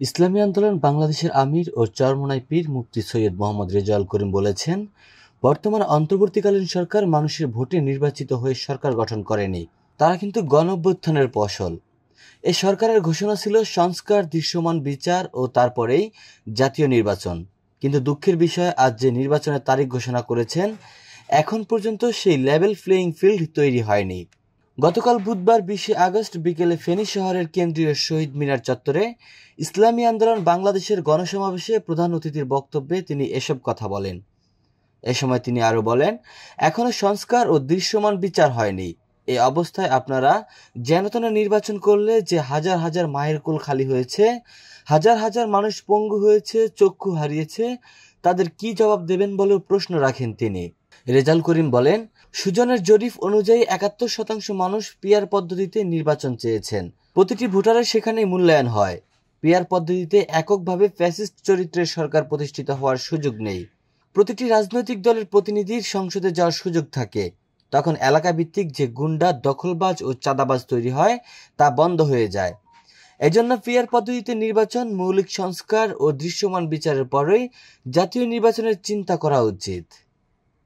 ইসলামী আন্দোলন বাংলাদেশের আমির ও চরমোনাই পীর মুফতি সৈয়দ মোহাম্মদ রেজাউল করিম বলেছেন, বর্তমান অন্তর্বর্তীকালীন সরকার মানুষের ভোটে নির্বাচিত হয়ে সরকার গঠন করেনি, তারা কিন্তু গণঅভ্যুত্থানের ফসল। এই সরকারের ঘোষণা ছিল সংস্কার, দৃশ্যমান বিচার ও তারপরেই জাতীয় নির্বাচন। কিন্তু দুঃখের বিষয়, আজ যে নির্বাচনের তারিখ ঘোষণা করেছেন, এখন পর্যন্ত সেই লেভেল প্লেয়িং ফিল্ড তৈরি হয়নি। গতকাল বুধবার 20 আগস্ট বিকেলে ফেনী শহরের কেন্দ্রীয় শহীদ মিনার চত্বরে ইসলামী আন্দোলন বাংলাদেশের গণসমাবেশে প্রধান অতিথির বক্তব্যে তিনি এসব কথা বলেন। এ সময় তিনি আরও বলেন, এখনো সংস্কার ও দৃশ্যমান বিচার হয়নি। এই অবস্থায় আপনারা যেনতেন নির্বাচন করলে যে হাজার হাজার মায়ের কোল খালি হয়েছে, হাজার হাজার মানুষ পঙ্গু হয়েছে, চক্ষু হারিয়েছে, তাদের কি জবাব দেবেন বলেও প্রশ্ন রাখেন তিনি। রেজাউল করিম বলেন, সুজনের জরিপ অনুযায়ী ৭১% মানুষ পিআর পদ্ধতিতে নির্বাচন চেয়েছেন। প্রতিটি ভোটারের সেখানেই মূল্যায়ন হয়। পিআর পদ্ধতিতে এককভাবে ফ্যাসিস্ট চরিত্রের সরকার প্রতিষ্ঠিত হওয়ার সুযোগ নেই। প্রতিটি রাজনৈতিক দলের প্রতিনিধির সংসদে যাওয়ার সুযোগ থাকে। তখন এলাকা ভিত্তিক যে গুন্ডা, দখলবাজ ও চাঁদাবাজ তৈরি হয়, তা বন্ধ হয়ে যায়। এজন্য পিআর পদ্ধতিতে নির্বাচন, মৌলিক সংস্কার ও দৃশ্যমান বিচারের পরেই জাতীয় নির্বাচনের চিন্তা করা উচিত।